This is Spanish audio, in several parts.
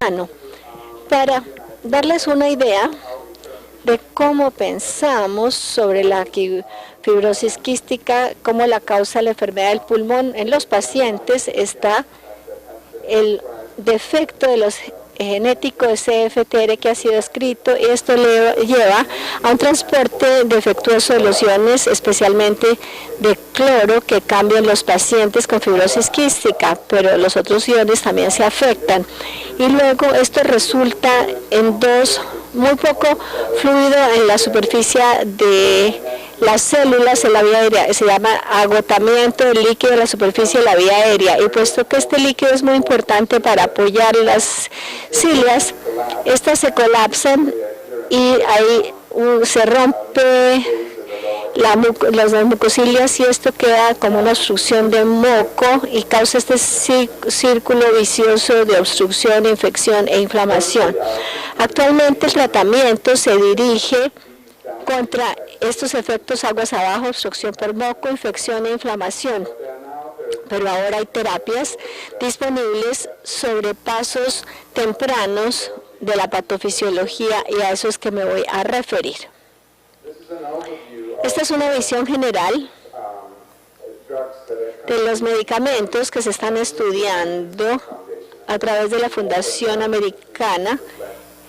temprano. Para darles una idea de cómo pensamos sobre la fibrosis quística, cómo la causa la enfermedad del pulmón en los pacientes, está el defecto de los genético de CFTR que ha sido escrito, y esto le lleva a un transporte defectuoso de los iones, especialmente de cloro, que cambian los pacientes con fibrosis quística, pero los otros iones también se afectan. Y luego esto resulta en muy poco fluido en la superficie de las células en la vía aérea. Se llama agotamiento del líquido en la superficie de la vía aérea, y puesto que este líquido es muy importante para apoyar las cilias, estas se colapsan y ahí se rompe las mucocilias, y esto queda como una obstrucción de moco y causa este círculo vicioso de obstrucción, infección e inflamación. Actualmente el tratamiento se dirige contra estos efectos aguas abajo, obstrucción por moco, infección e inflamación. Pero ahora hay terapias disponibles sobre pasos tempranos de la patofisiología, y a eso es que me voy a referir. Esta es una visión general de los medicamentos que se están estudiando a través de la Fundación Americana.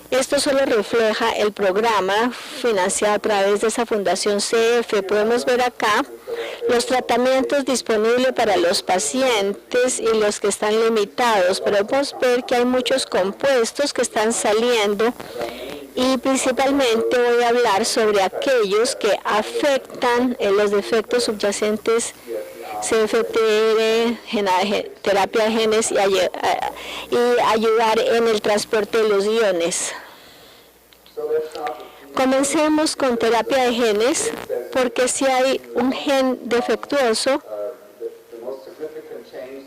Esto solo refleja el programa financiado a través de esa fundación CF. Podemos ver acá los tratamientos disponibles para los pacientes y los que están limitados, pero podemos ver que hay muchos compuestos que están saliendo, y principalmente voy a hablar sobre aquellos que afectan los defectos subyacentes CFTR, terapia de genes, y ayudar en el transporte de los iones. Comencemos con terapia de genes, porque si hay un gen defectuoso,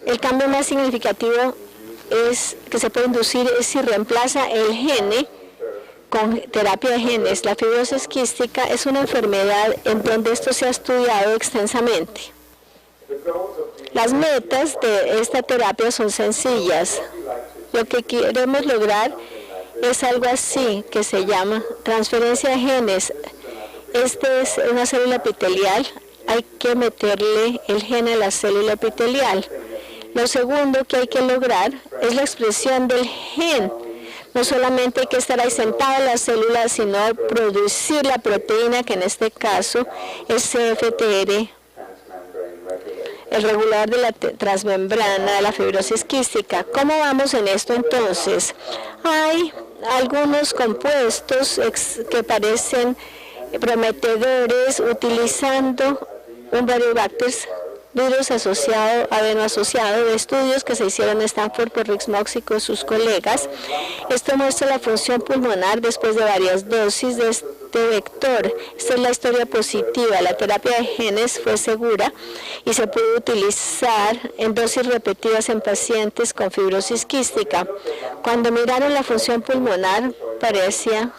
el cambio más significativo que se puede inducir es si reemplaza el gene con terapia de genes. La fibrosis quística es una enfermedad en donde esto se ha estudiado extensamente. Las metas de esta terapia son sencillas. Lo que queremos lograr es algo así, que se llama transferencia de genes. Esta es una célula epitelial, hay que meterle el gen a la célula epitelial. Lo segundo que hay que lograr es la expresión del gen. No solamente hay que estar ahí sentado en la célula, sino producir la proteína, que en este caso es CFTR, el regulador de la transmembrana de la fibrosis quística. ¿Cómo vamos en esto entonces? Hay algunos compuestos que parecen prometedores utilizando un Variobacter virus adeno-asociado de estudios que se hicieron en Stanford por Rick Mox y con sus colegas. Esto muestra la función pulmonar después de varias dosis de este vector. Esta es la historia positiva. La terapia de genes fue segura y se pudo utilizar en dosis repetidas en pacientes con fibrosis quística. Cuando miraron la función pulmonar, parecía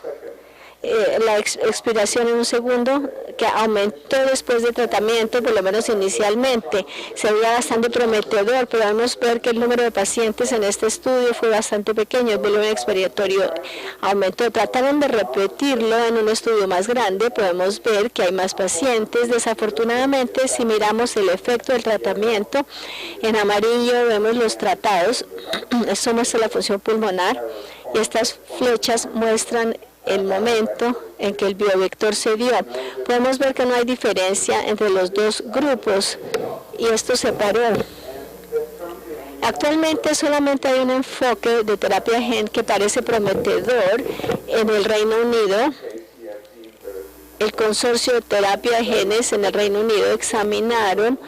la expiración en un segundo, que aumentó después de tratamiento, por lo menos inicialmente. Se veía bastante prometedor. Podemos ver que el número de pacientes en este estudio fue bastante pequeño. El volumen expiratorio aumentó. Trataron de repetirlo en un estudio más grande. Podemos ver que hay más pacientes. Desafortunadamente, si miramos el efecto del tratamiento, en amarillo vemos los tratados. Esto muestra la función pulmonar, y estas flechas muestran el momento en que el biovector se dio. Podemos ver que no hay diferencia entre los dos grupos, y esto se paró. Actualmente solamente hay un enfoque de terapia gen que parece prometedor en el Reino Unido. El consorcio de terapia de genes en el Reino Unido examinaron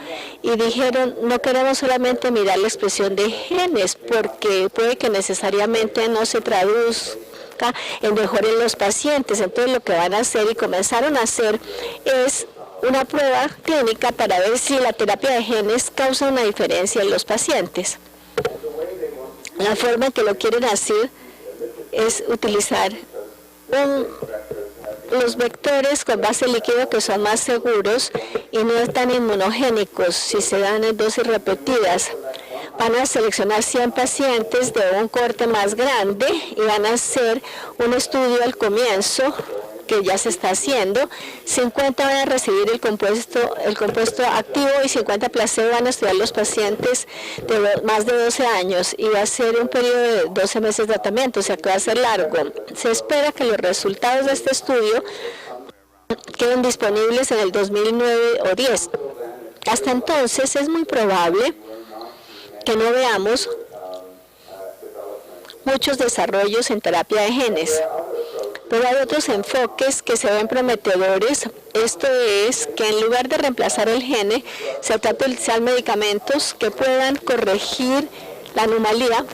y dijeron: no queremos solamente mirar la expresión de genes, porque puede que necesariamente no se traduzca en mejor en los pacientes. Entonces lo que van a hacer, y comenzaron a hacer, es una prueba clínica para ver si la terapia de genes causa una diferencia en los pacientes. La forma en que lo quieren hacer es utilizar los vectores con base líquido, que son más seguros y no tan inmunogénicos si se dan en dosis repetidas. Van a seleccionar 100 pacientes de un corte más grande y van a hacer un estudio al comienzo que ya se está haciendo. 50 van a recibir el compuesto activo y 50 placebo. Van a estudiar los pacientes de más de 12 años y va a ser un periodo de 12 meses de tratamiento, o sea que va a ser largo. Se espera que los resultados de este estudio queden disponibles en el 2009 o 10. Hasta entonces es muy probable que no veamos muchos desarrollos en terapia de genes. Pero hay otros enfoques que se ven prometedores. Esto es que en lugar de reemplazar el gene, se trata de utilizar medicamentos que puedan corregir la anomalía.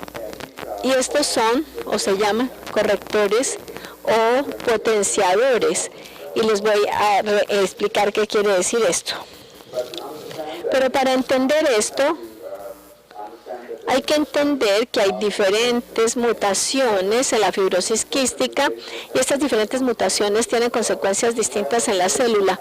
Y estos son, o se llaman, correctores o potenciadores. Y les voy a explicar qué quiere decir esto. Pero para entender esto, hay que entender que hay diferentes mutaciones en la fibrosis quística y estas diferentes mutaciones tienen consecuencias distintas en la célula.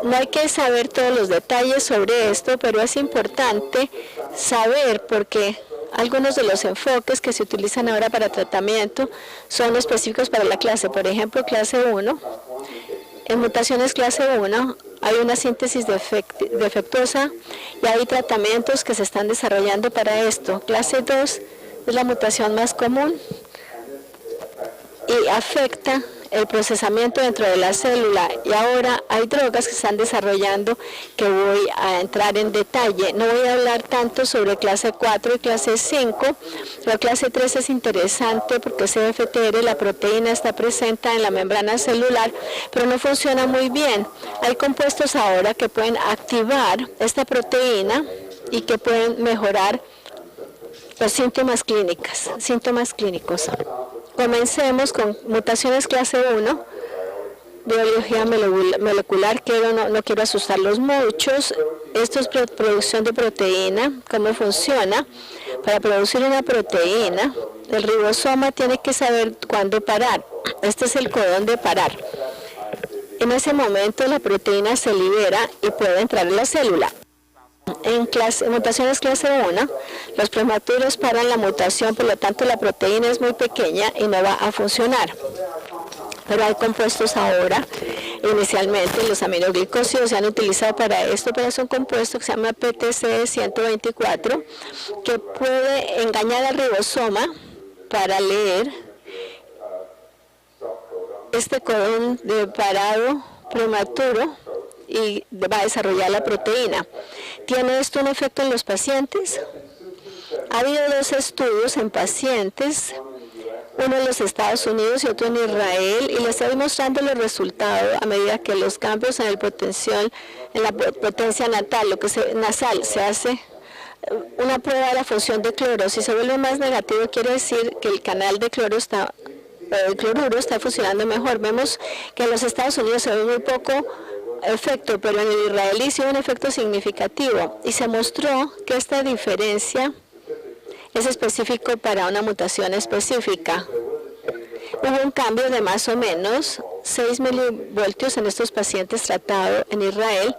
No hay que saber todos los detalles sobre esto, pero es importante saber porque algunos de los enfoques que se utilizan ahora para tratamiento son específicos para la clase. Por ejemplo, clase 1. En mutaciones clase 1 hay una síntesis defectuosa y hay tratamientos que se están desarrollando para esto. Clase 2 es la mutación más común y afecta el procesamiento dentro de la célula. Y ahora hay drogas que se están desarrollando que voy a entrar en detalle. No voy a hablar tanto sobre clase 4 y clase 5. La clase 3 es interesante porque CFTR, la proteína, está presente en la membrana celular, pero no funciona muy bien. Hay compuestos ahora que pueden activar esta proteína y que pueden mejorar los síntomas clínicos. Comencemos con mutaciones clase 1, biología molecular. No quiero asustarlos muchos. Esto es producción de proteína. ¿Cómo funciona? Para producir una proteína, el ribosoma tiene que saber cuándo parar. Este es el codón de parar. En ese momento la proteína se libera y puede entrar en la célula. En mutaciones clase 1, los prematuros paran la mutación, por lo tanto la proteína es muy pequeña y no va a funcionar. Pero hay compuestos ahora, inicialmente los aminoglicósidos se han utilizado para esto, pero es un compuesto que se llama PTC124, que puede engañar al ribosoma para leer este codón de parado prematuro y va a desarrollar la proteína. ¿Tiene esto un efecto en los pacientes? Ha habido 2 estudios en pacientes, uno en los Estados Unidos y otro en Israel, y les estoy mostrando los resultados a medida que los cambios en la potencia nasal se hace una prueba de la función de cloro. Si se vuelve más negativo, quiere decir que el canal de cloruro está funcionando mejor. Vemos que en los Estados Unidos se ve muy poco efecto, pero en el israelí sí hubo un efecto significativo y se mostró que esta diferencia es específico para una mutación específica. Hubo un cambio de más o menos 6 milivoltios en estos pacientes tratados en Israel,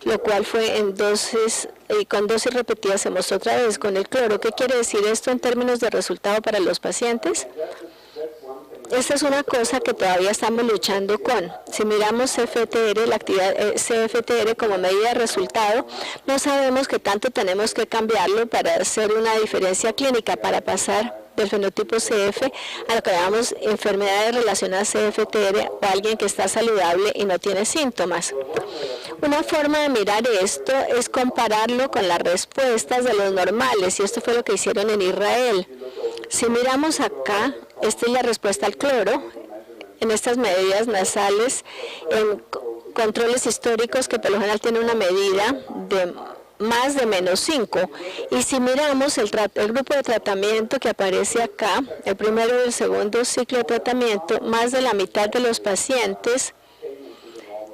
lo cual fue en dosis, con dosis repetidas se mostró otra vez con el cloro. ¿Qué quiere decir esto en términos de resultado para los pacientes? Esta es una cosa que todavía estamos luchando con. Si miramos CFTR, la actividad CFTR como medida de resultado, no sabemos qué tanto tenemos que cambiarlo para hacer una diferencia clínica, para pasar del fenotipo CF a lo que llamamos enfermedades relacionadas a CFTR o alguien que está saludable y no tiene síntomas. Una forma de mirar esto es compararlo con las respuestas de los normales, y esto fue lo que hicieron en Israel. Si miramos acá, esta es la respuesta al cloro en estas medidas nasales, en controles históricos que por lo general tienen una medida de más de -5. Y si miramos el grupo de tratamiento que aparece acá, el primero y el segundo ciclo de tratamiento, más de la mitad de los pacientes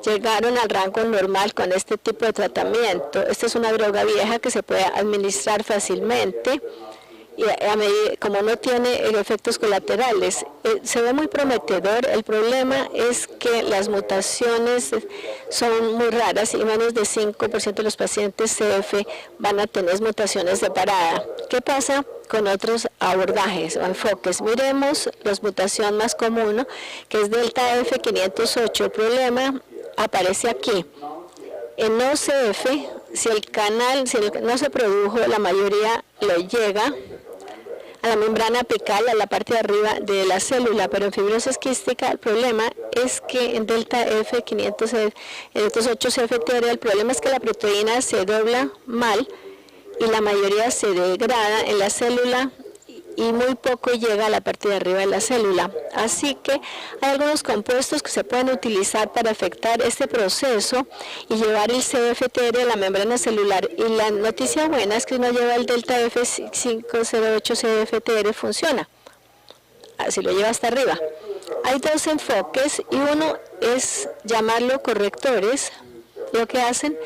llegaron al rango normal con este tipo de tratamiento. Esta es una droga vieja que se puede administrar fácilmente y como no tiene efectos colaterales. Se ve muy prometedor. El problema es que las mutaciones son muy raras y menos de 5% de los pacientes CF van a tener mutaciones de parada. ¿Qué pasa con otros abordajes o enfoques? Miremos la mutación más común, que es delta F508. El problema aparece aquí. En OCF, si el canal no se produjo, la mayoría lo llega a la membrana apical, a la parte de arriba de la célula, pero en fibrosis quística el problema es que en delta F508 CFTR el problema es que la proteína se dobla mal y la mayoría se degrada en la célula y muy poco llega a la parte de arriba de la célula. Así que hay algunos compuestos que se pueden utilizar para afectar este proceso y llevar el CFTR a la membrana celular. Y la noticia buena es que no lleva el delta F508 CFTR, funciona. Así lo lleva hasta arriba. Hay dos enfoques y uno es llamarlo correctores. Lo que hacen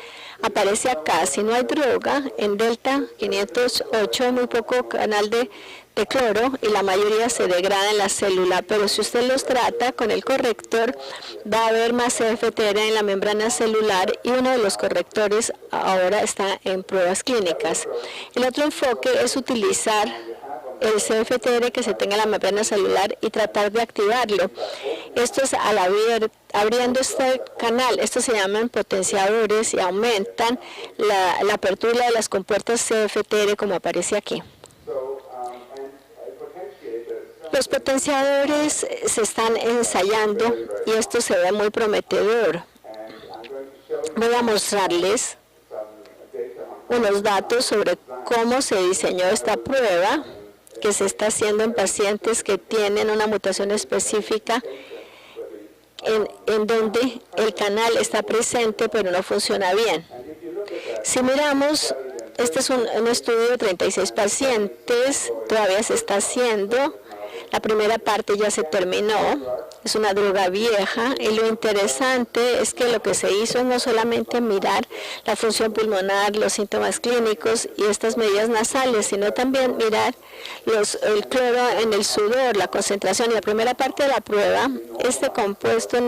aparece acá. Si no hay droga, en delta 508 hay muy poco canal de cloro y la mayoría se degrada en la célula, pero si usted los trata con el corrector va a haber más CFTR en la membrana celular y uno de los correctores ahora está en pruebas clínicas. El otro enfoque es utilizar el CFTR que se tenga en la membrana celular y tratar de activarlo. Esto es abriendo este canal. Estos se llaman potenciadores y aumentan la apertura de las compuertas CFTR como aparece aquí. Los potenciadores se están ensayando y esto se ve muy prometedor. Voy a mostrarles unos datos sobre cómo se diseñó esta prueba que se está haciendo en pacientes que tienen una mutación específica en donde el canal está presente pero no funciona bien. Si miramos, este es un estudio de 36 pacientes, todavía se está haciendo. La primera parte ya se terminó, es una droga vieja y lo interesante es que lo que se hizo es no solamente mirar la función pulmonar, los síntomas clínicos y estas medidas nasales, sino también mirar el cloro en el sudor, la concentración. En la primera parte de la prueba, este compuesto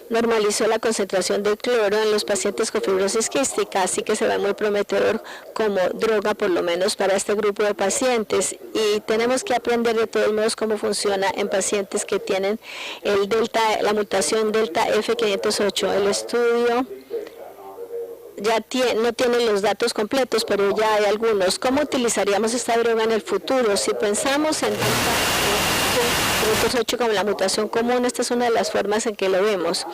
normalizó la concentración de cloro en los pacientes con fibrosis quística, así que se ve muy prometedor como droga, por lo menos para este grupo de pacientes. Y tenemos que aprender de todos modos cómo funciona en pacientes que tienen la mutación delta F508. El estudio ya no tiene los datos completos, pero ya hay algunos. ¿Cómo utilizaríamos esta droga en el futuro? Si pensamos en delta F508 como la mutación común, esta es una de las formas en que lo vemos.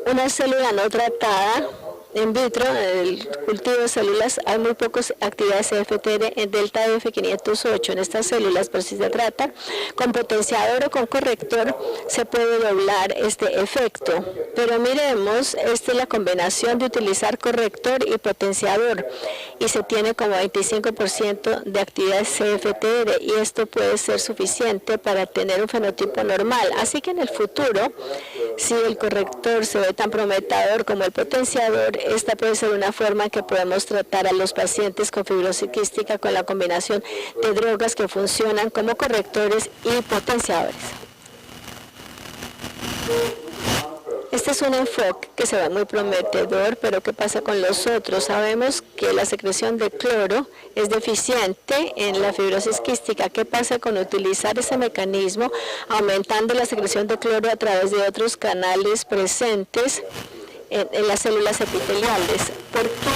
Una célula no tratada in vitro, en el cultivo de células, hay muy pocas actividades CFTR en delta F508 en estas células, pero si se trata con potenciador o con corrector, se puede doblar este efecto. Pero miremos, esta es la combinación de utilizar corrector y potenciador, y se tiene como 25% de actividades CFTR, y esto puede ser suficiente para tener un fenotipo normal. Así que en el futuro, si el corrector se ve tan prometedor como el potenciador, esta puede ser una forma que podemos tratar a los pacientes con fibrosis quística con la combinación de drogas que funcionan como correctores y potenciadores. Este es un enfoque que se ve muy prometedor, pero ¿qué pasa con los otros? Sabemos que la secreción de cloro es deficiente en la fibrosis quística. ¿Qué pasa con utilizar ese mecanismo aumentando la secreción de cloro a través de otros canales presentes en las células epiteliales? ¿Por qué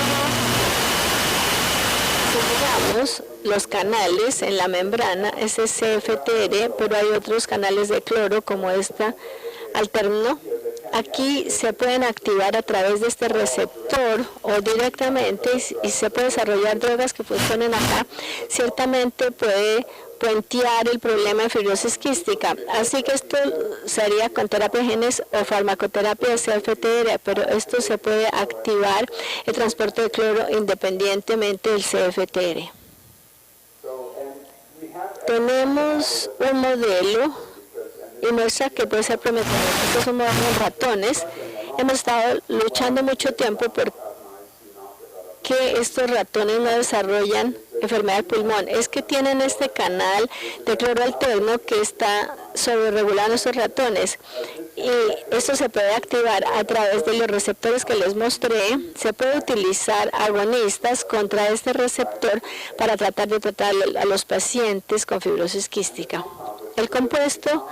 miramos los canales en la membrana, ese CFTR, pero hay otros canales de cloro como esta alterno? Aquí se pueden activar a través de este receptor o directamente y se puede desarrollar drogas que funcionen acá. Ciertamente puede puentear el problema de fibrosis quística. Así que esto sería con terapia de genes o farmacoterapia de CFTR, pero esto se puede activar el transporte de cloro independientemente del CFTR. Tenemos un modelo y muestra que puede ser prometedor. Estos son modelos ratones. Hemos estado luchando mucho tiempo por que estos ratones no desarrollan enfermedad del pulmón es que tienen este canal de cloro alterno que está sobreregulando estos ratones, y esto se puede activar a través de los receptores que les mostré. Se puede utilizar agonistas contra este receptor para tratar de tratar a los pacientes con fibrosis quística. El compuesto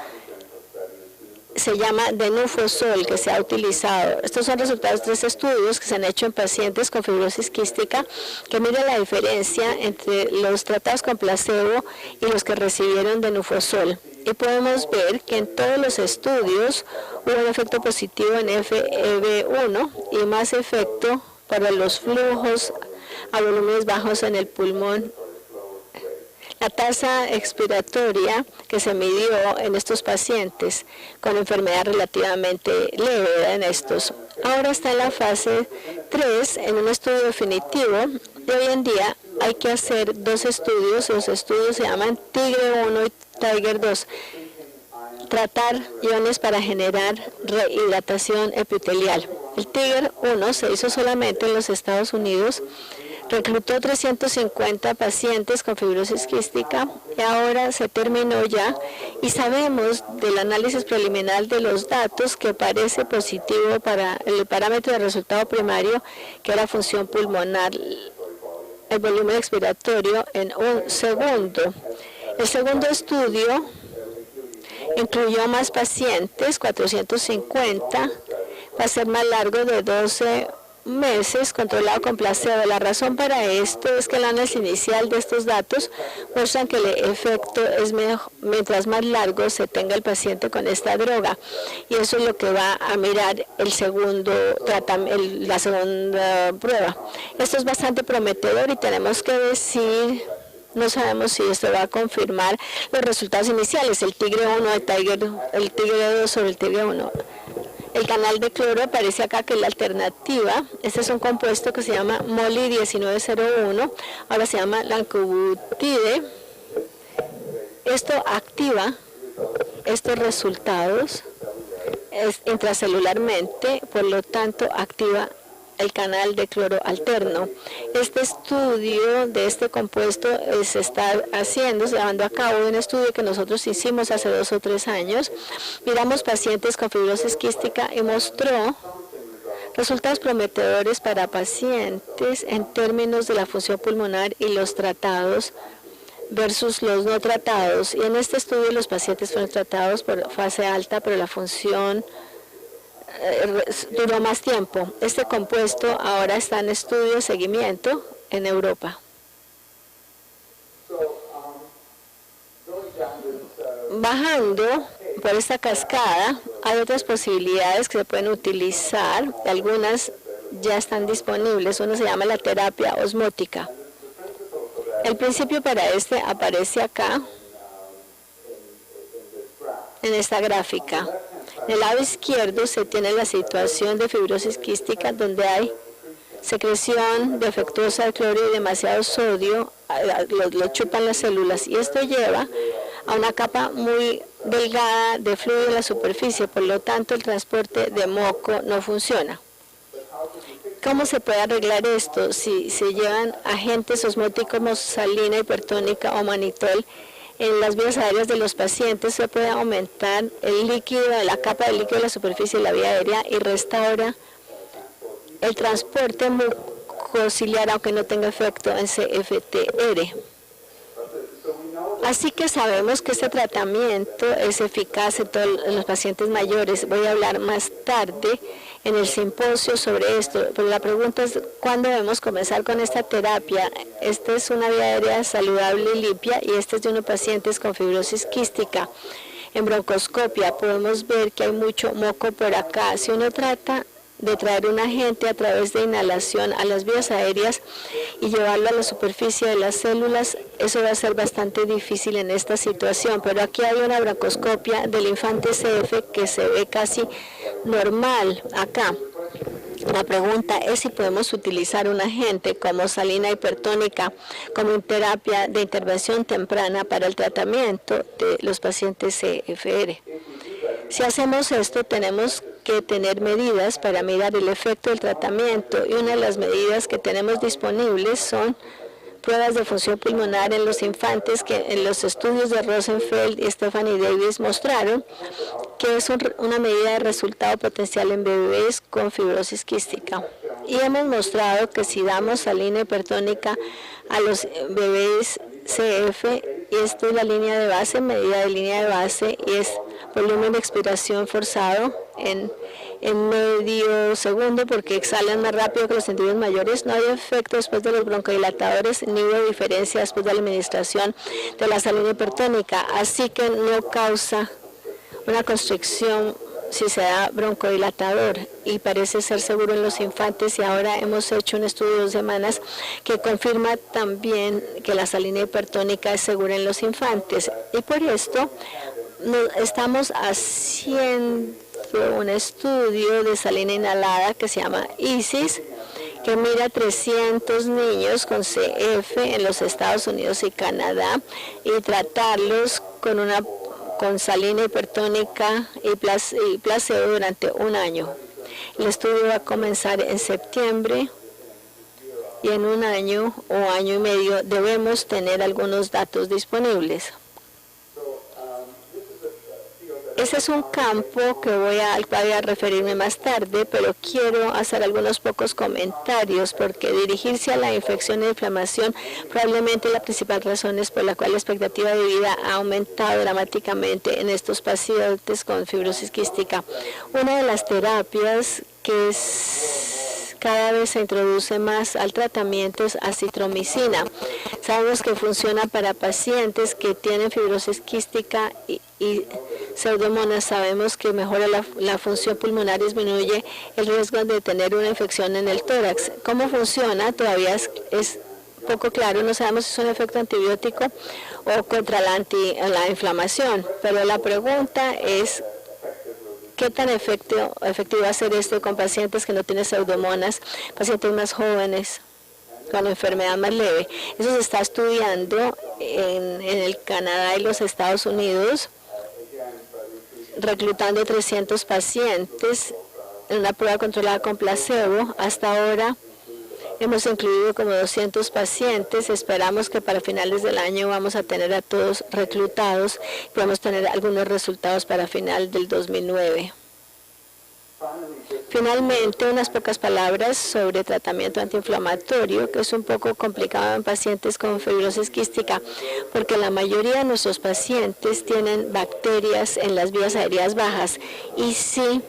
se llama denufosol, que se ha utilizado. Estos son resultados de 3 estudios que se han hecho en pacientes con fibrosis quística, que miden la diferencia entre los tratados con placebo y los que recibieron denufosol. Y podemos ver que en todos los estudios hubo un efecto positivo en FEV1 y más efecto para los flujos a volúmenes bajos en el pulmón. La tasa expiratoria que se midió en estos pacientes con enfermedad relativamente leve en estos. Ahora está en la fase 3, en un estudio definitivo, y hoy en día hay que hacer 2 estudios. Los estudios se llaman Tigre 1 y Tiger 2. Tratar iones para generar rehidratación epitelial. El Tiger 1 se hizo solamente en los Estados Unidos. Reclutó 350 pacientes con fibrosis quística y ahora se terminó ya, y sabemos del análisis preliminar de los datos que parece positivo para el parámetro de resultado primario, que era función pulmonar, el volumen expiratorio en un segundo. El segundo estudio incluyó más pacientes, 450, va a ser más largo, de 12 meses, controlado con placebo. La razón para esto es que el análisis inicial de estos datos muestran que el efecto es mejor mientras más largo se tenga el paciente con esta droga, y eso es lo que va a mirar el segundo tratamiento, la segunda prueba. Esto es bastante prometedor y tenemos que decir, no sabemos si esto va a confirmar los resultados iniciales, el Tigre 1, el Tigre 2 sobre el Tigre 1. El canal de cloro aparece acá, que es la alternativa. Este es un compuesto que se llama MOLI 1901, ahora se llama lancobutide. Esto activa estos resultados intracelularmente, por lo tanto activa el canal de cloro alterno. Este estudio de este compuesto se está llevando a cabo un estudio que nosotros hicimos hace 2 o 3 años. Miramos pacientes con fibrosis quística y mostró resultados prometedores para pacientes en términos de la función pulmonar y los tratados versus los no tratados. Y en este estudio los pacientes fueron tratados por fase alta, pero la función duró más tiempo. Este compuesto ahora está en estudio de seguimiento en Europa. Bajando por esta cascada, hay otras posibilidades que se pueden utilizar. Algunas ya están disponibles. Una se llama la terapia osmótica. El principio para este aparece acá, en esta gráfica. En el lado izquierdo se tiene la situación de fibrosis quística, donde hay secreción defectuosa de cloro y demasiado sodio, lo chupan las células, y esto lleva a una capa muy delgada de fluido en la superficie, por lo tanto el transporte de moco no funciona. ¿Cómo se puede arreglar esto? Si se llevan agentes osmóticos como salina hipertónica o manitol en las vías aéreas de los pacientes, se puede aumentar el líquido, la capa de líquido de la superficie de la vía aérea, y restaura el transporte mucociliar, aunque no tenga efecto en CFTR. Así que sabemos que este tratamiento es eficaz en los pacientes mayores. Voy a hablar más tarde en el simposio sobre esto, pero la pregunta es, ¿cuándo debemos comenzar con esta terapia? Esta es una vía aérea saludable y limpia, y este es de unos pacientes con fibrosis quística. En broncoscopia podemos ver que hay mucho moco por acá. Si uno trata de traer un agente a través de inhalación a las vías aéreas y llevarlo a la superficie de las células, eso va a ser bastante difícil en esta situación. Pero aquí hay una broncoscopia del infante CF que se ve casi normal acá. La pregunta es si podemos utilizar un agente como salina hipertónica como terapia de intervención temprana para el tratamiento de los pacientes CFR. Si hacemos esto, tenemos que tener medidas para mirar el efecto del tratamiento, y una de las medidas que tenemos disponibles son pruebas de función pulmonar en los infantes que en los estudios de Rosenfeld y Stephanie Davis mostraron que es una medida de resultado potencial en bebés con fibrosis quística. Y hemos mostrado que si damos salina hipertónica a los bebés CF, y esto es la línea de base, medida de línea de base, y es volumen de expiración forzado en medio segundo, porque exhalan más rápido que los individuos mayores. No hay efecto después de los broncodilatadores, ni hubo diferencia después de la administración de la salina hipertónica, así que no causa una constricción si se da broncodilatador, y parece ser seguro en los infantes. Y ahora hemos hecho un estudio de 2 semanas que confirma también que la salina hipertónica es segura en los infantes, y por esto estamos haciendo un estudio de salina inhalada que se llama ISIS, que mira 300 niños con CF en los Estados Unidos y Canadá y tratarlos con salina hipertónica y placebo durante 1 año. El estudio va a comenzar en septiembre, y en 1 año o año y medio debemos tener algunos datos disponibles. Ese es un campo que voy a referirme más tarde, pero quiero hacer algunos pocos comentarios, porque dirigirse a la infección e inflamación probablemente la principal razón es por la cual la expectativa de vida ha aumentado dramáticamente en estos pacientes con fibrosis quística. Una de las terapias que cada vez se introduce más al tratamiento es acitromicina. Sabemos que funciona para pacientes que tienen fibrosis quística y pseudomonas. Sabemos que mejora la función pulmonar y disminuye el riesgo de tener una infección en el tórax. ¿Cómo funciona? Todavía es poco claro. No sabemos si es un efecto antibiótico o contra la inflamación. Pero la pregunta es, ¿qué tan efectivo va a ser esto con pacientes que no tienen pseudomonas, pacientes más jóvenes, con enfermedad más leve? Eso se está estudiando en el Canadá y los Estados Unidos, reclutando 300 pacientes en una prueba controlada con placebo. Hasta ahora hemos incluido como 200 pacientes. Esperamos que para finales del año vamos a tener a todos reclutados y podemos tener algunos resultados para final del 2009. Finalmente, unas pocas palabras sobre tratamiento antiinflamatorio, que es un poco complicado en pacientes con fibrosis quística, porque la mayoría de nuestros pacientes tienen bacterias en las vías aéreas bajas, y si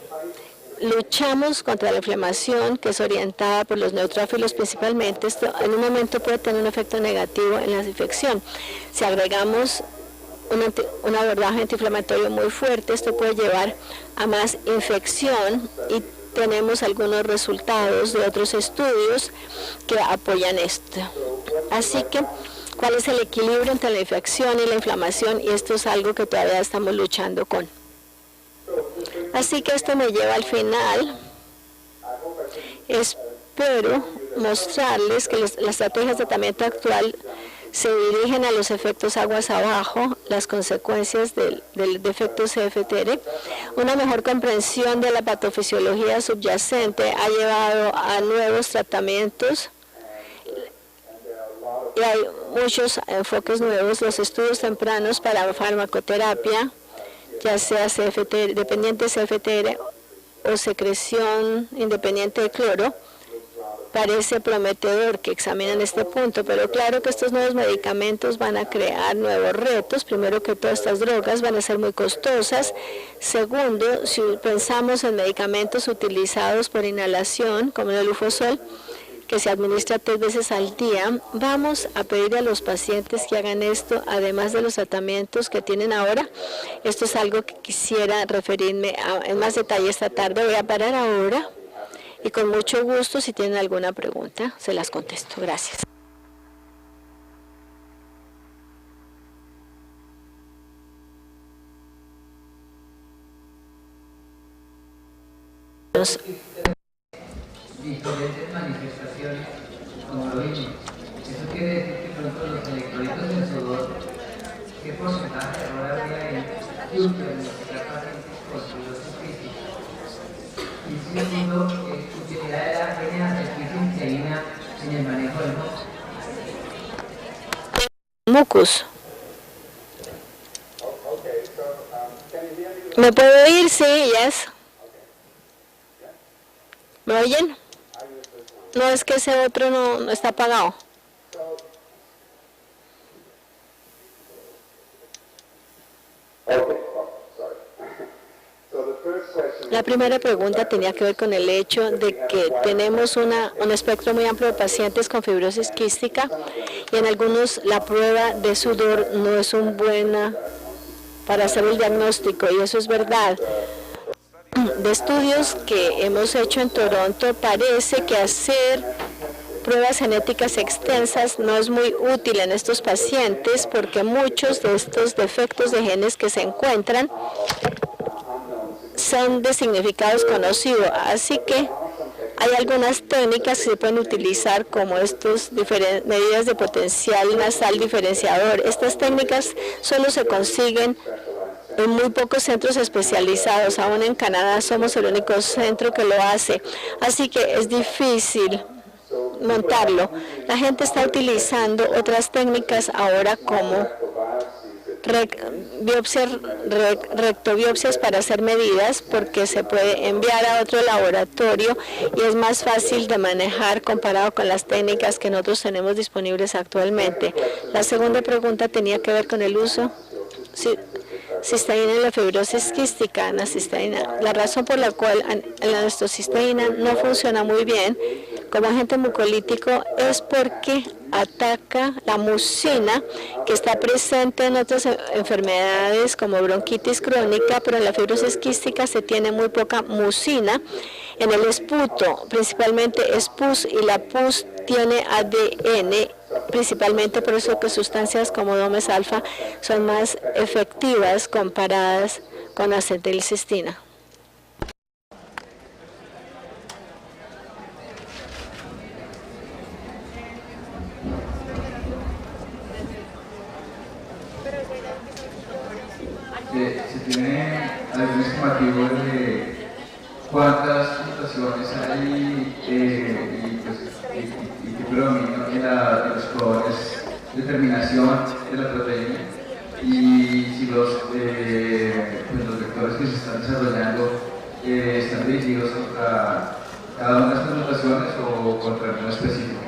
luchamos contra la inflamación, que es orientada por los neutrófilos principalmente, esto en un momento puede tener un efecto negativo en la infección. Si agregamos un abordaje antiinflamatorio muy fuerte, esto puede llevar a más infección, y tenemos algunos resultados de otros estudios que apoyan esto. Así que, ¿cuál es el equilibrio entre la infección y la inflamación? Y esto es algo que todavía estamos luchando con. Así que esto me lleva al final. Espero mostrarles que las estrategias de tratamiento actual se dirigen a los efectos aguas abajo, las consecuencias del defecto CFTR. Una mejor comprensión de la patofisiología subyacente ha llevado a nuevos tratamientos, y hay muchos enfoques nuevos. Los estudios tempranos para farmacoterapia, ya sea CFTR, dependiente de CFTR o secreción independiente de cloro, parece prometedor que examinen este punto, pero claro que estos nuevos medicamentos van a crear nuevos retos. Primero que todas, estas drogas van a ser muy costosas. Segundo, si pensamos en medicamentos utilizados por inhalación, como el lufosol, que se administra 3 veces al día, vamos a pedir a los pacientes que hagan esto, además de los tratamientos que tienen ahora. Esto es algo que quisiera referirme en más detalle esta tarde. Voy a parar ahora. Y con mucho gusto, si tienen alguna pregunta, se las contesto. Gracias. Diferentes manifestaciones, como lo vimos. Eso quiere decir que pronto los electrolitos del sudor, ¿qué porcentaje de error habría ahí? Justo en los pacientes con fibrosis quística. Y segundo, utilidad de la genia acetilcisteína en el manejo del moco. mucus. ¿Me puedo oír? Sí, yes. ¿Me oyen? No, es que ese otro no está apagado. La primera pregunta tenía que ver con el hecho de que tenemos un espectro muy amplio de pacientes con fibrosis quística y en algunos la prueba de sudor no es buena para hacer el diagnóstico, y eso es verdad. De estudios que hemos hecho en Toronto, parece que hacer pruebas genéticas extensas no es muy útil en estos pacientes porque muchos de estos defectos de genes que se encuentran son de significado desconocido, así que hay algunas técnicas que se pueden utilizar como estas medidas de potencial nasal diferenciador. Estas técnicas solo se consiguen en muy pocos centros especializados. Aún en Canadá somos el único centro que lo hace, así que es difícil montarlo. La gente está utilizando otras técnicas ahora como rectobiopsias para hacer medidas, porque se puede enviar a otro laboratorio y es más fácil de manejar comparado con las técnicas que nosotros tenemos disponibles actualmente. La segunda pregunta tenía que ver con el uso cisteína en la fibrosis quística, anacisteína. La razón por la cual la cisteína no funciona muy bien como agente mucolítico es porque ataca la mucina, que está presente en otras enfermedades como bronquitis crónica, pero en la fibrosis quística se tiene muy poca mucina en el esputo, principalmente es pus, y la pus tiene ADN, principalmente por eso que sustancias como Domes alfa son más efectivas comparadas con acetilcistina. ¿Se tiene algún estimativo de cuántas mutaciones hay y qué predomina en los colores de determinación de la proteína? Y si los vectores que se están desarrollando están dirigidos contra cada una de estas mutaciones o contra alguna específica.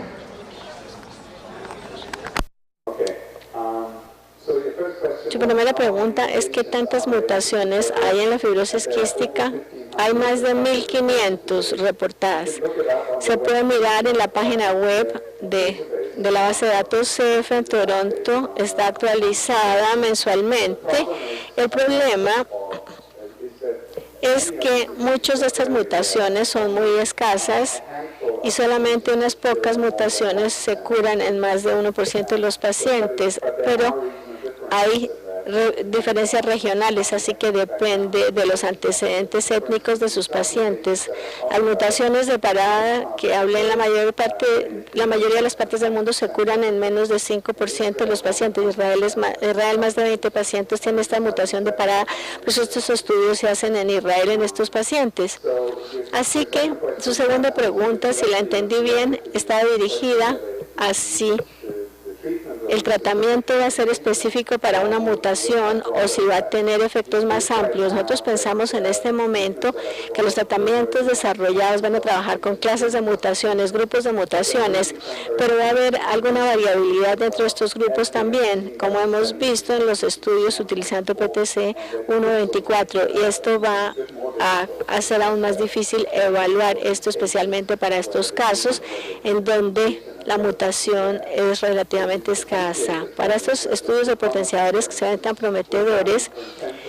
Su primera pregunta es ¿qué tantas mutaciones hay en la fibrosis quística? Hay más de 1.500 reportadas. Se puede mirar en la página web de la base de datos CF en Toronto, está actualizada mensualmente. El problema es que muchas de estas mutaciones son muy escasas y solamente unas pocas mutaciones se curan en más de 1% de los pacientes, pero hay diferencias regionales, así que depende de los antecedentes étnicos de sus pacientes. Las mutaciones de parada que hablé en la mayoría de las partes del mundo se curan en menos de 5% de los pacientes. Israel más de 20 pacientes tienen esta mutación de parada, pues estos estudios se hacen en Israel en estos pacientes. Así que su segunda pregunta, si la entendí bien, está dirigida así. ¿El tratamiento va a ser específico para una mutación o si va a tener efectos más amplios? Nosotros pensamos en este momento que los tratamientos desarrollados van a trabajar con clases de mutaciones, grupos de mutaciones, pero va a haber alguna variabilidad dentro de estos grupos también, como hemos visto en los estudios utilizando PTC 1.24, y esto va a hacer aún más difícil evaluar esto, especialmente para estos casos en donde la mutación es relativamente escasa. Para estos estudios de potenciadores que se ven tan prometedores,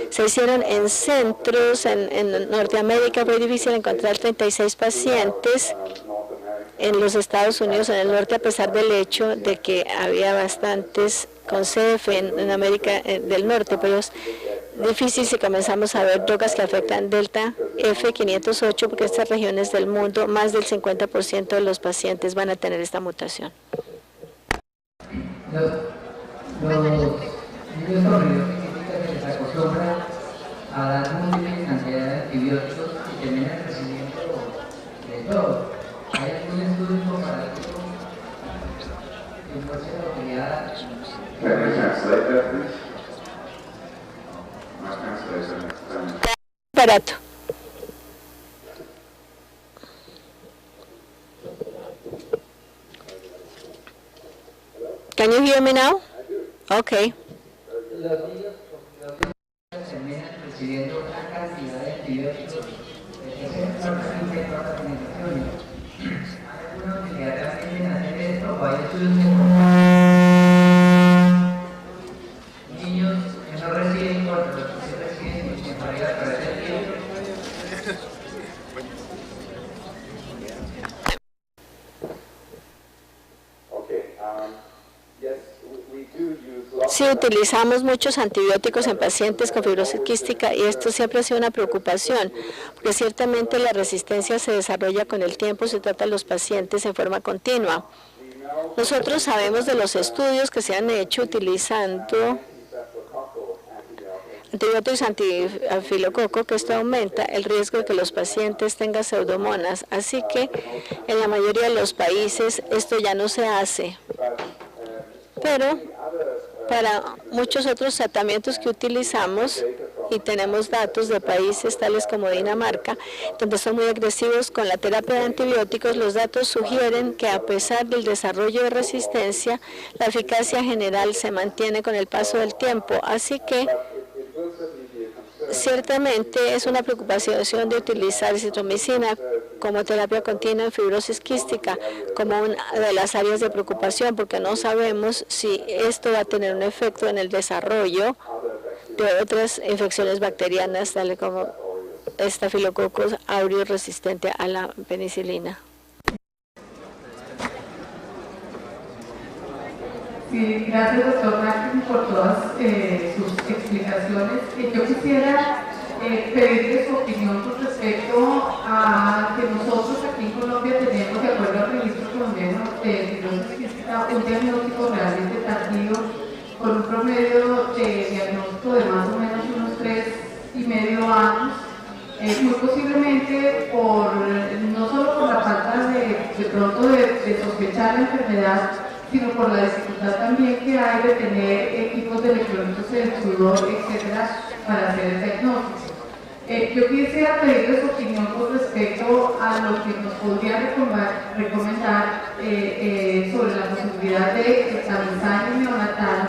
se hicieron en centros en Norteamérica. Fue difícil encontrar 36 pacientes en los Estados Unidos, en el norte, a pesar del hecho de que había bastantes con CF en América del Norte, pero es difícil si comenzamos a ver drogas que afectan delta F508, porque estas regiones del mundo, más del 50% de los pacientes van a tener esta mutación. Los niños con fibrosis quística que se acostumbran a dar múltiples cantidades de antibióticos y tener el crecimiento de todo. ¿Hay algún estudio comparativo que muestre la utilidad? por eso también. Barato. Can you hear me now? Okay. Los niños terminan recibiendo una cantidad de antibióticos que es normalmente en todas las organizaciones. ¿Hay alguna utilidad realmente en hacer esto o hay estudios que niños que no reciben contra los que sí reciben y para ir a través del tiempo? Sí, utilizamos muchos antibióticos en pacientes con fibrosis quística y esto siempre ha sido una preocupación, porque ciertamente la resistencia se desarrolla con el tiempo, se trata a los pacientes en forma continua. Nosotros sabemos de los estudios que se han hecho utilizando antibióticos antifilococo, que esto aumenta el riesgo de que los pacientes tengan pseudomonas, así que en la mayoría de los países esto ya no se hace. Pero para muchos otros tratamientos que utilizamos, y tenemos datos de países tales como Dinamarca, donde son muy agresivos con la terapia de antibióticos, los datos sugieren que a pesar del desarrollo de resistencia, la eficacia general se mantiene con el paso del tiempo. Así que ciertamente es una preocupación de utilizar acitromicina como terapia continua en fibrosis quística como una de las áreas de preocupación, porque no sabemos si esto va a tener un efecto en el desarrollo de otras infecciones bacterianas, tal como Staphylococcus aureus resistente a la penicilina. Sí, gracias doctor Martin por todas sus explicaciones. Yo quisiera pedirle su opinión con respecto a que nosotros aquí en Colombia tenemos, de acuerdo al registro colombiano de fibrosis quística, un diagnóstico realmente tardío con un promedio de diagnóstico de más o menos unos 3,5 años. Muy posiblemente no solo por la falta de pronto de sospechar la enfermedad, sino por la dificultad también que hay de tener equipos de electrolitos en sudor, etcétera, para hacer el diagnóstico. Yo quisiera pedirle su opinión con respecto a lo que nos podría recomendar sobre la posibilidad de tamizaje neonatal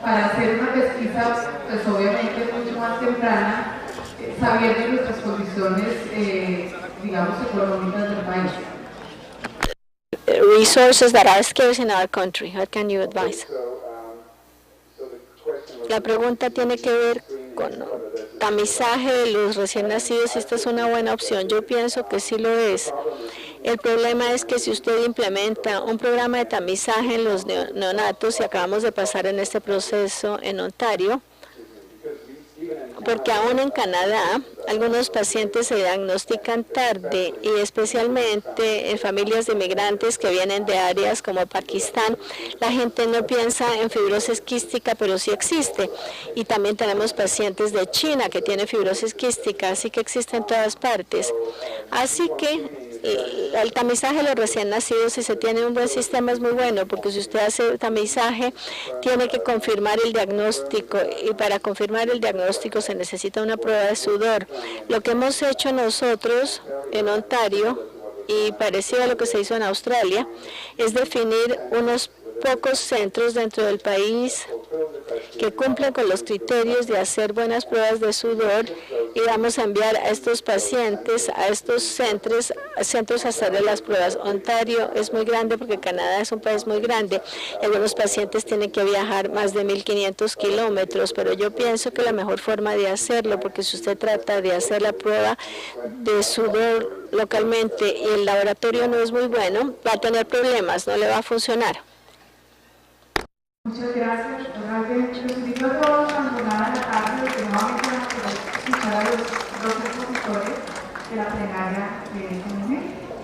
para hacer una pesquisa, pues obviamente mucho más temprana, sabiendo nuestras condiciones, digamos, económicas del país. Resources that are scarce in our country. What can you advise? La pregunta tiene que ver con tamizaje de los recién nacidos. Esta es una buena opción. Yo pienso que sí lo es. El problema es que si usted implementa un programa de tamizaje en los neonatos, y acabamos de pasar en este proceso en Ontario, porque aún en Canadá algunos pacientes se diagnostican tarde y especialmente en familias de inmigrantes que vienen de áreas como Pakistán, la gente no piensa en fibrosis quística, pero sí existe. Y también tenemos pacientes de China que tienen fibrosis quística, así que existe en todas partes. Así que el tamizaje de los recién nacidos, si se tiene un buen sistema, es muy bueno, porque si usted hace tamizaje, tiene que confirmar el diagnóstico, y para confirmar el diagnóstico se necesita una prueba de sudor. Lo que hemos hecho nosotros en Ontario, y parecido a lo que se hizo en Australia, es definir unos pocos centros dentro del país que cumplen con los criterios de hacer buenas pruebas de sudor, y vamos a enviar a estos pacientes a estos centros a hacerle las pruebas. Ontario es muy grande porque Canadá es un país muy grande y algunos pacientes tienen que viajar más de 1.500 kilómetros, pero yo pienso que la mejor forma de hacerlo, porque si usted trata de hacer la prueba de sudor localmente y el laboratorio no es muy bueno, va a tener problemas, no le va a funcionar. Muchas gracias, doctora. Los invito a todos a abandonar la tarde, porque no vamos a poder escuchar a los dos expositores de la plenaria de este momento.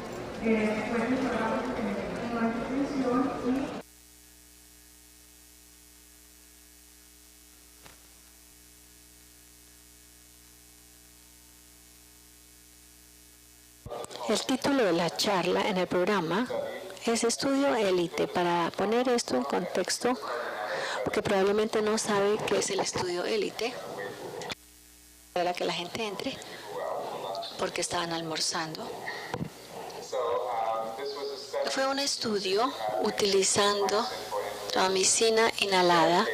Después de cerrar nuestra intervención El título de la charla en el programa es Estudio Élite. Para poner esto en contexto, porque probablemente no sabe qué es el estudio élite. para que la gente entre porque estaban almorzando. Fue un estudio utilizando streptomicina inhalada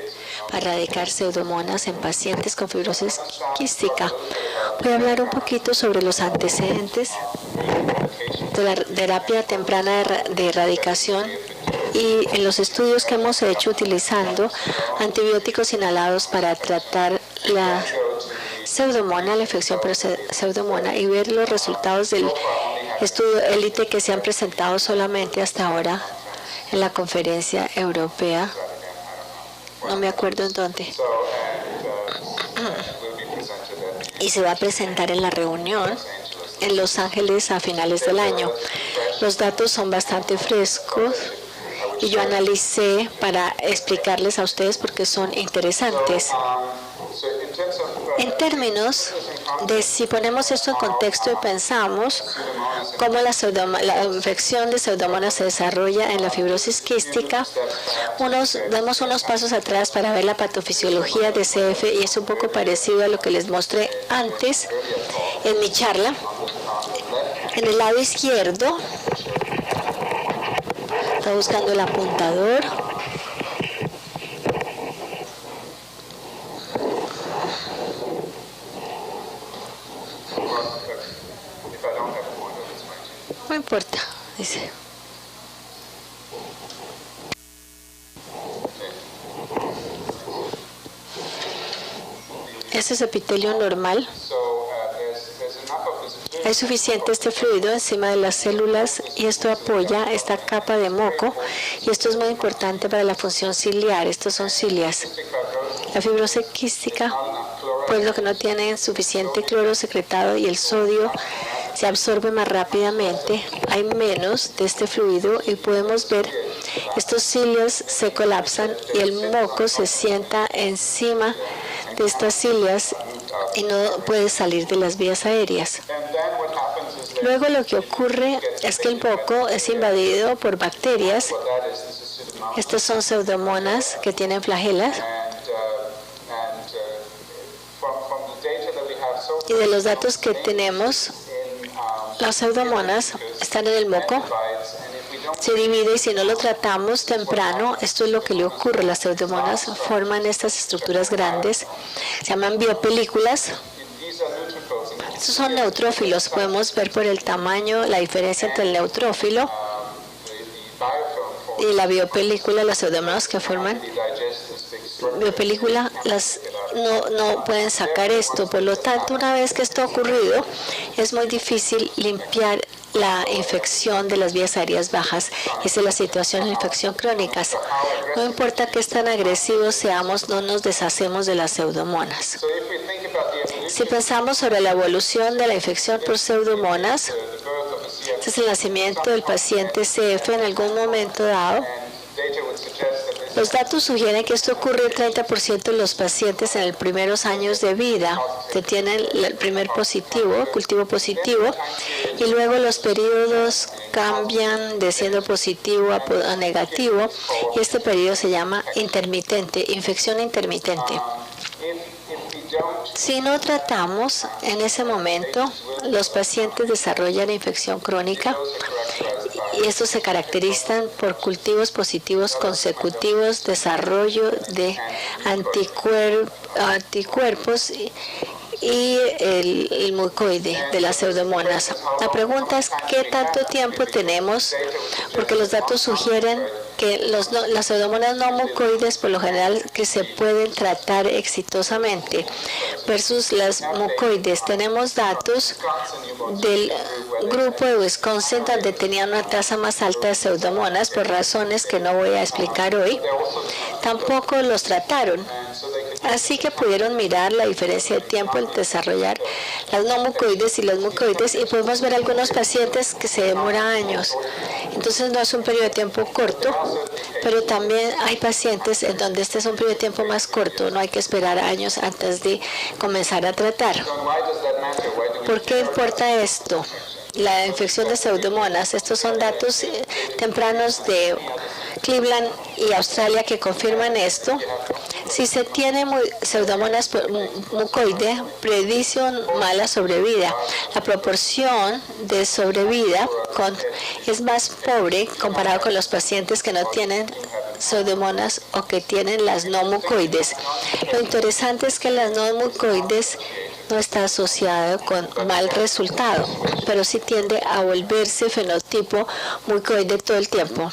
para erradicar pseudomonas en pacientes con fibrosis quística. Voy a hablar un poquito sobre los antecedentes de la terapia temprana de erradicación y en los estudios que hemos hecho utilizando antibióticos inhalados para tratar la pseudomona, la infección por pseudomona, y ver los resultados del estudio élite que se han presentado solamente hasta ahora en la conferencia europea. No me acuerdo en dónde. Y se va a presentar en la reunión en Los Ángeles a finales del año. Los datos son bastante frescos y yo analicé para explicarles a ustedes porque son interesantes. En términos de si ponemos esto en contexto y pensamos cómo la infección de pseudomonas se desarrolla en la fibrosis quística, damos unos pasos atrás para ver la patofisiología de CF y es un poco parecido a lo que les mostré antes en mi charla. En el lado izquierdo, está buscando el apuntador. No importa, dice. Este es epitelio normal. Hay suficiente este fluido encima de las células y esto apoya esta capa de moco y esto es muy importante para la función ciliar. Estos son cilias. La fibrosis quística, pues lo que no tiene suficiente cloro secretado y el sodio se absorbe más rápidamente, hay menos de este fluido y podemos ver estos cilios se colapsan y el moco se sienta encima de estas cilias y no puede salir de las vías aéreas. Luego lo que ocurre es que el moco es invadido por bacterias. Estas son pseudomonas que tienen flagelas. Y de los datos que tenemos, las pseudomonas están en el moco, se divide y si no lo tratamos temprano, esto es lo que le ocurre. Las pseudomonas forman estas estructuras grandes, se llaman biopelículas. Estos son neutrófilos, podemos ver por el tamaño la diferencia entre el neutrófilo y la biopelícula, las pseudomonas que forman biopelícula no pueden sacar esto. Por lo tanto, una vez que esto ha ocurrido, es muy difícil limpiar la infección de las vías aéreas bajas. Esa es la situación de infección crónicas. No importa qué tan agresivos seamos, no nos deshacemos de las pseudomonas. Si pensamos sobre la evolución de la infección por pseudomonas, este es el nacimiento del paciente CF en algún momento dado. Los datos sugieren que esto ocurre en 30% de los pacientes en los primeros años de vida, que tienen el primer cultivo positivo, y luego los periodos cambian de siendo positivo a negativo, y este periodo se llama intermitente, infección intermitente. Si no tratamos en ese momento, los pacientes desarrollan infección crónica y estos se caracterizan por cultivos positivos consecutivos, desarrollo de anticuerpos y el mucoide de las pseudomonas. La pregunta es ¿qué tanto tiempo tenemos? Porque los datos sugieren que las pseudomonas no mucoides por lo general que se pueden tratar exitosamente versus las mucoides. Tenemos datos del grupo de Wisconsin donde tenían una tasa más alta de pseudomonas por razones que no voy a explicar hoy. Tampoco los trataron. Así que pudieron mirar la diferencia de tiempo en desarrollar las no mucoides y las mucoides y podemos ver algunos pacientes que se demoran años. Entonces no es un periodo de tiempo corto, pero también hay pacientes en donde este es un periodo de tiempo más corto. No hay que esperar años antes de comenzar a tratar. ¿Por qué importa esto? La infección de pseudomonas. Estos son datos tempranos de Cleveland y Australia que confirman esto. Si se tiene Pseudomonas mucoide, predice mala sobrevida. La proporción de sobrevida es más pobre comparado con los pacientes que no tienen Pseudomonas o que tienen las no mucoides. Lo interesante es que las no mucoides no está asociado con mal resultado, pero sí tiende a volverse fenotipo mucoide todo el tiempo.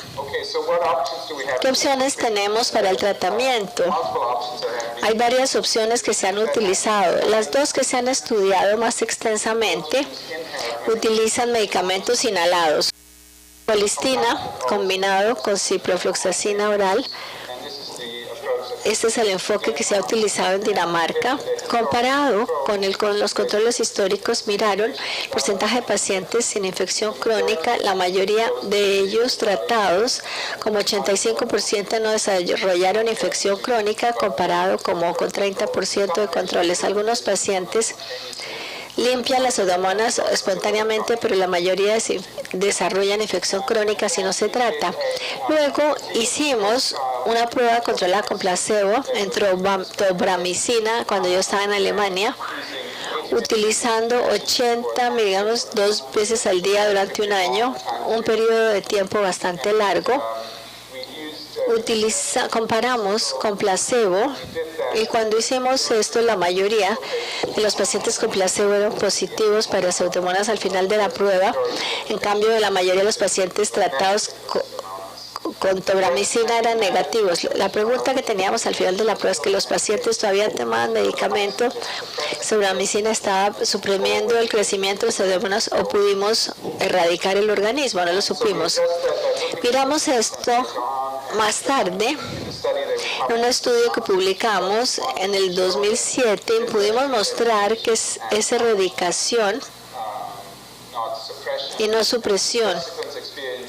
¿Qué opciones tenemos para el tratamiento? Hay varias opciones que se han utilizado. Las dos que se han estudiado más extensamente utilizan medicamentos inhalados. Colistina combinado con ciprofloxacina oral. Este es el enfoque que se ha utilizado en Dinamarca. Comparado con los controles históricos, miraron el porcentaje de pacientes sin infección crónica, la mayoría de ellos tratados, como 85% no desarrollaron infección crónica, comparado como con 30% de controles. Algunos pacientes limpian las Pseudomonas espontáneamente, pero la mayoría desarrollan infección crónica si no se trata. Luego hicimos una prueba controlada con placebo en tobramicina cuando yo estaba en Alemania, utilizando 80 miligramos 2 veces al día durante un año, un periodo de tiempo bastante largo. Comparamos con placebo, y cuando hicimos esto, la mayoría de los pacientes con placebo eran positivos para Pseudomonas al final de la prueba. En cambio, la mayoría de los pacientes tratados con tobramicina eran negativos. La pregunta que teníamos al final de la prueba es que los pacientes todavía tomaban medicamento. Tobramicina estaba suprimiendo el crecimiento de Pseudomonas o pudimos erradicar el organismo, no lo supimos. Miramos esto más tarde, en un estudio que publicamos en el 2007, pudimos mostrar que es erradicación y no supresión.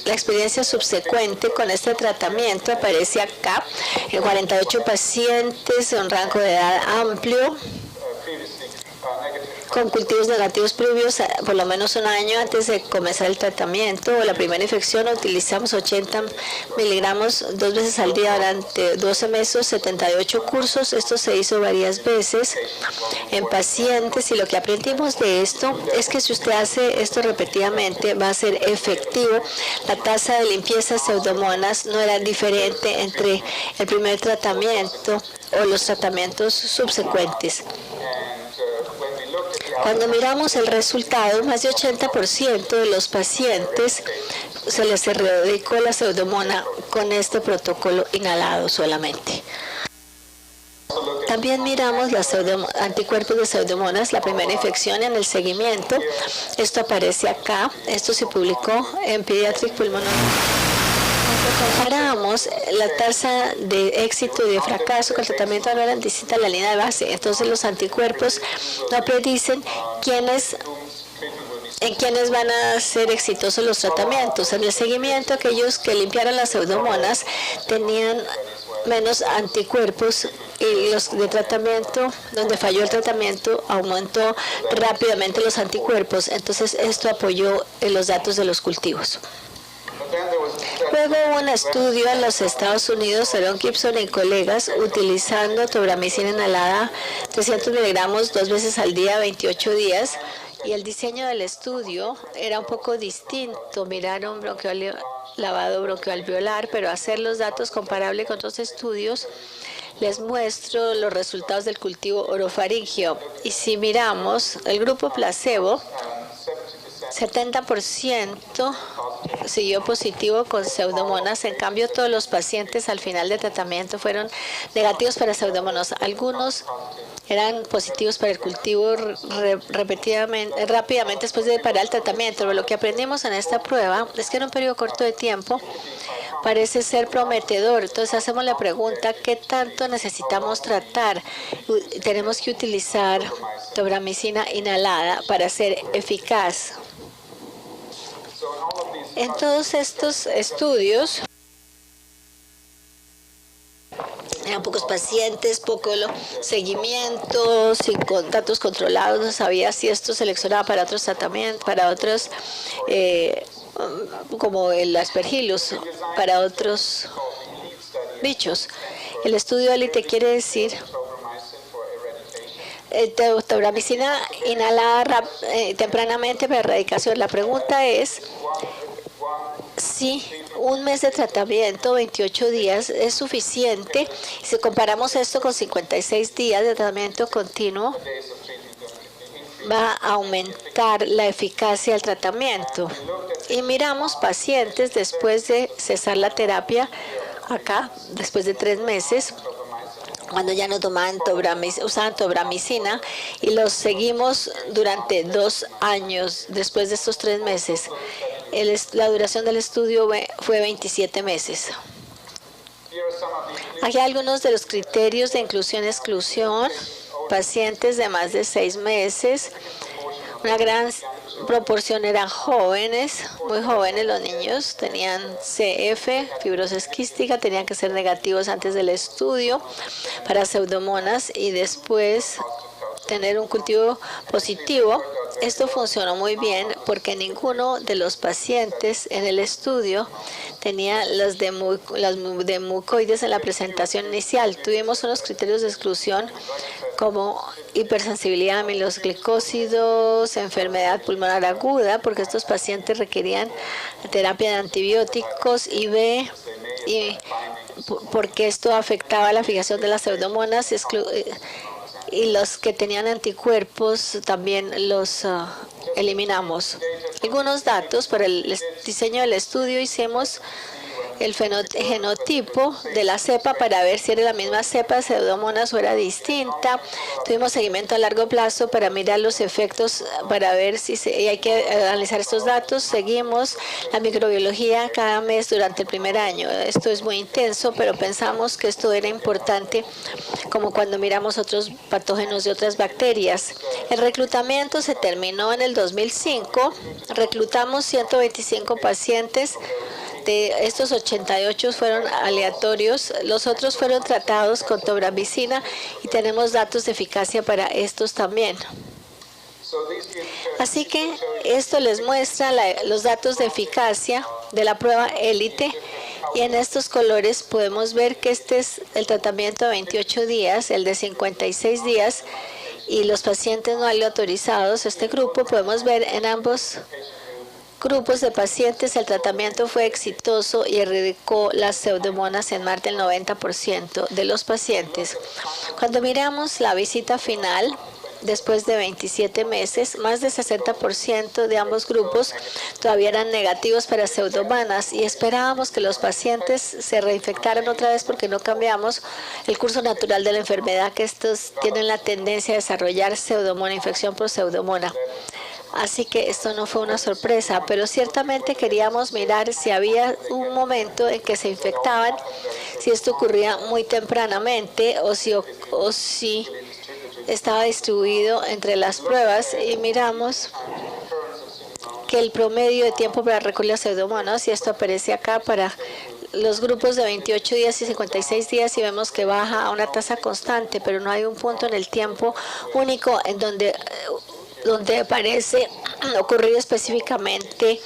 La experiencia subsecuente con este tratamiento aparece acá, en 48 pacientes de un rango de edad amplio, con cultivos negativos previos por lo menos un año antes de comenzar el tratamiento o la primera infección. Utilizamos 80 miligramos 2 veces al día durante 12 meses, 78 cursos. Esto se hizo varias veces en pacientes, y lo que aprendimos de esto es que si usted hace esto repetidamente va a ser efectivo. La tasa de limpieza de Pseudomonas no era diferente entre el primer tratamiento o los tratamientos subsecuentes. Cuando miramos el resultado, más de 80% de los pacientes se les erradicó la Pseudomona con este protocolo inhalado solamente. También miramos los anticuerpos de Pseudomonas, la primera infección en el seguimiento. Esto aparece acá. Esto se publicó en Pediatric Pulmonary. Comparamos la tasa de éxito y de fracaso con el tratamiento no eran distintas a la línea de base. Entonces los anticuerpos no predicen en quiénes van a ser exitosos los tratamientos. En el seguimiento, aquellos que limpiaron las Pseudomonas tenían menos anticuerpos, y los de tratamiento, donde falló el tratamiento, aumentó rápidamente los anticuerpos. Entonces esto apoyó los datos de los cultivos. Luego hubo un estudio en los Estados Unidos, Aaron Gibson y colegas, utilizando tobramicina inhalada 300 miligramos 2 veces al día, 28 días, y el diseño del estudio era un poco distinto. Miraron lavado broncoalveolar, pero hacer los datos comparables con otros estudios, les muestro los resultados del cultivo orofaringio. Y si miramos el grupo placebo, 70% siguió positivo con Pseudomonas. En cambio, todos los pacientes al final del tratamiento fueron negativos para Pseudomonas. Algunos eran positivos para el cultivo rápidamente después de parar el tratamiento. Pero lo que aprendimos en esta prueba es que en un periodo corto de tiempo parece ser prometedor. Entonces hacemos la pregunta, ¿qué tanto necesitamos tratar? Tenemos que utilizar tobramicina inhalada para ser eficaz. En todos estos estudios, eran pocos pacientes, poco seguimiento, sin datos controlados, no sabía si esto seleccionaba para otros tratamientos, para otros, como el Aspergillus, para otros bichos. El estudio élite quiere decir tobramicina inhalada tempranamente para erradicación. La pregunta es si un mes de tratamiento, 28 días, es suficiente. Si comparamos esto con 56 días de tratamiento continuo, va a aumentar la eficacia del tratamiento. Y miramos pacientes después de cesar la terapia, acá, después de 3 meses, cuando ya no tomaban usaban tobramicina, y los seguimos durante 2 años después de estos 3 meses. La duración del estudio fue 27 meses. Aquí hay algunos de los criterios de inclusión-exclusión. Pacientes de más de 6 meses. Una gran proporción eran jóvenes, muy jóvenes los niños. Tenían CF, fibrosis quística, tenían que ser negativos antes del estudio para pseudomonas y después tener un cultivo positivo. Esto funcionó muy bien porque ninguno de los pacientes en el estudio tenía las de mucoides en la presentación inicial. Tuvimos unos criterios de exclusión como hipersensibilidad a amiloglicósidos, enfermedad pulmonar aguda, porque estos pacientes requerían terapia de antibióticos, y porque esto afectaba la fijación de las pseudomonas, y los que tenían anticuerpos también los eliminamos. Algunos datos para el diseño del estudio: hicimos el genotipo de la cepa para ver si era la misma cepa de pseudomonas o era distinta. Tuvimos seguimiento a largo plazo para mirar los efectos, para ver si hay que analizar estos datos. Seguimos la microbiología cada mes durante el primer año. Esto es muy intenso, pero pensamos que esto era importante, como cuando miramos otros patógenos de otras bacterias. El reclutamiento se terminó en el 2005. Reclutamos 125 pacientes. De estos 88 fueron aleatorios, los otros fueron tratados con tobramicina, y tenemos datos de eficacia para estos también. Así que esto les muestra los datos de eficacia de la prueba élite, y en estos colores podemos ver que este es el tratamiento de 28 días, el de 56 días, y los pacientes no aleatorizados. Este grupo podemos ver en ambos grupos de pacientes el tratamiento fue exitoso y erradicó las pseudomonas en más del 90% de los pacientes. Cuando miramos la visita final, después de 27 meses, más del 60% de ambos grupos todavía eran negativos para pseudomonas, y esperábamos que los pacientes se reinfectaran otra vez porque no cambiamos el curso natural de la enfermedad, que estos tienen la tendencia a desarrollar pseudomona, infección por pseudomona. Así que esto no fue una sorpresa, pero ciertamente queríamos mirar si había un momento en que se infectaban, si esto ocurría muy tempranamente o si estaba distribuido entre las pruebas, y miramos que el promedio de tiempo para recoger pseudomonas, y esto aparece acá para los grupos de 28 días y 56 días, y vemos que baja a una tasa constante, pero no hay un punto en el tiempo único en donde parece ocurrir específicamente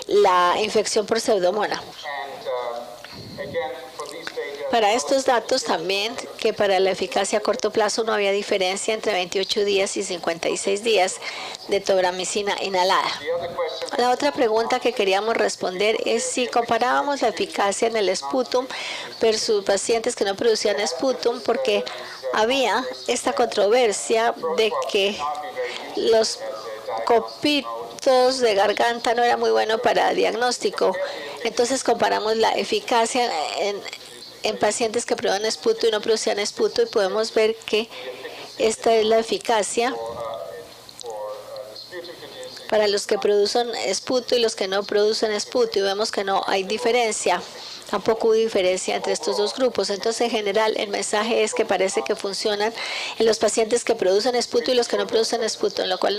la infección por pseudomona. Para estos datos también, que para la eficacia a corto plazo no había diferencia entre 28 días y 56 días de tobramicina inhalada. La otra pregunta que queríamos responder es si comparábamos la eficacia en el sputum versus pacientes que no producían sputum, porque había esta controversia de que los copitos de garganta no era muy bueno para diagnóstico. Entonces comparamos la eficacia en pacientes que prueban sputum y no producían sputum, y podemos ver que esta es la eficacia para los que producen sputum y los que no producen sputum, y vemos que no hay diferencia. Tampoco hubo diferencia entre estos dos grupos. Entonces, en general, el mensaje es que parece que funcionan en los pacientes que producen sputum y los que no producen sputum, lo cual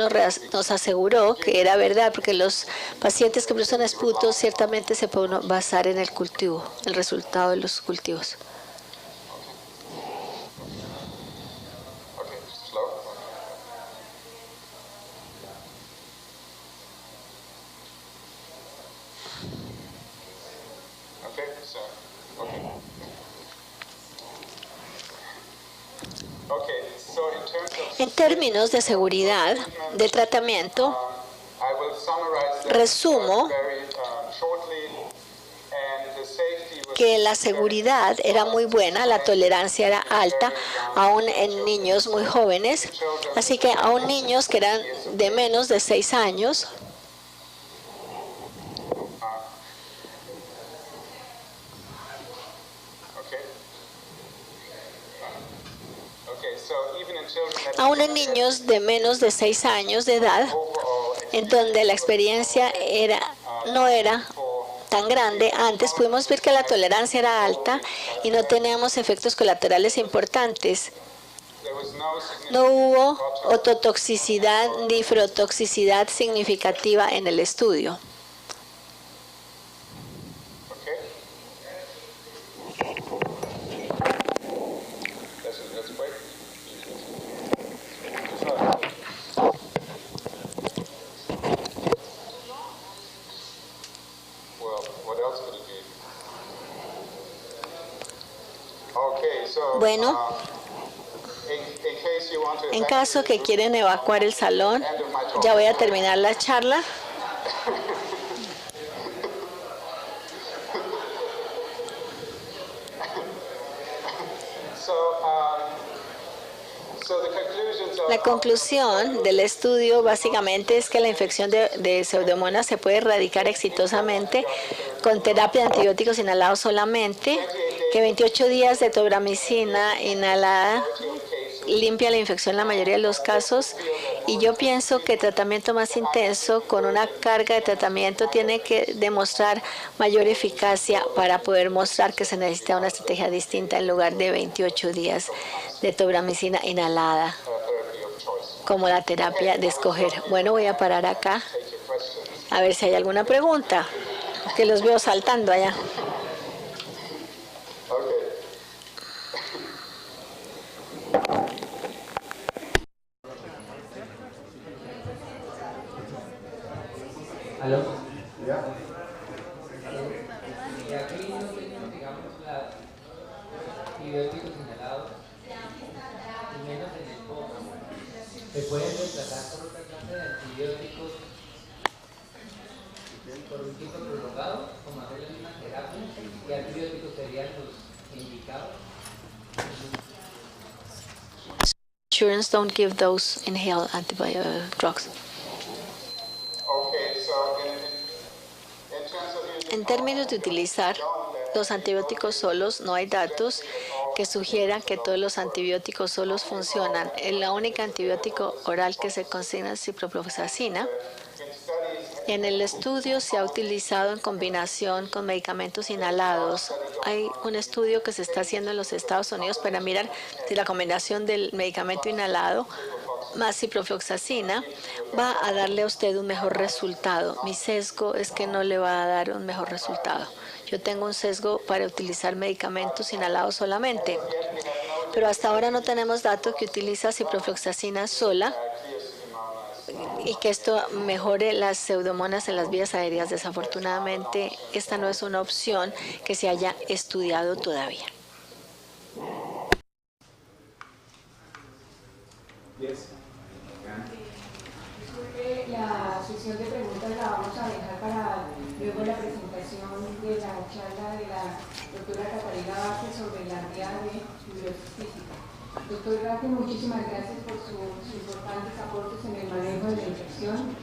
nos aseguró que era verdad, porque los pacientes que producen sputum ciertamente se pueden basar en el cultivo, el resultado de los cultivos. En términos de seguridad del tratamiento, resumo que la seguridad era muy buena, la tolerancia era alta, aún en niños muy jóvenes, así que aún niños que eran de menos de 6 años, aún en niños de menos de 6 años de edad, en donde la experiencia no era tan grande, antes pudimos ver que la tolerancia era alta y no teníamos efectos colaterales importantes. No hubo ototoxicidad ni fibrotoxicidad significativa en el estudio. Bueno, en caso que quieren evacuar el salón, ya voy a terminar la charla. La conclusión del estudio básicamente es que la infección de Pseudomonas se puede erradicar exitosamente con terapia de antibióticos inhalados solamente, que 28 días de tobramicina inhalada limpia la infección en la mayoría de los casos, y yo pienso que el tratamiento más intenso con una carga de tratamiento tiene que demostrar mayor eficacia para poder mostrar que se necesita una estrategia distinta en lugar de 28 días de tobramicina inhalada como la terapia de escoger. Bueno, voy a parar acá a ver si hay alguna pregunta, que los veo saltando allá. ¿Aló? Y aquí no tenemos, digamos, los antibióticos inhalados, y menos en el poco. Se pueden reemplazar por otra clase de antibióticos por un tiempo prolongado, como hacer la misma terapia. ¿Qué antibióticos serían los indicados? Insurance don't give those inhaled antibiotic drugs. En términos de utilizar los antibióticos solos, no hay datos que sugieran que todos los antibióticos solos funcionan. La única antibiótico oral que se consigna es ciprofloxacina. En el estudio se ha utilizado en combinación con medicamentos inhalados. Hay un estudio que se está haciendo en los Estados Unidos para mirar si la combinación del medicamento inhalado más ciprofloxacina va a darle a usted un mejor resultado. Mi sesgo es que no le va a dar un mejor resultado. Yo tengo un sesgo para utilizar medicamentos inhalados solamente, pero hasta ahora no tenemos datos que utiliza ciprofloxacina sola y que esto mejore las pseudomonas en las vías aéreas. Desafortunadamente, esta no es una opción que se haya estudiado todavía. La sesión de preguntas la vamos a dejar para luego la presentación de la charla de la doctora Catarina Vázquez sobre la área de fibrosis quística. Doctor Vázquez, muchísimas gracias por sus importantes aportes en el manejo de la infección.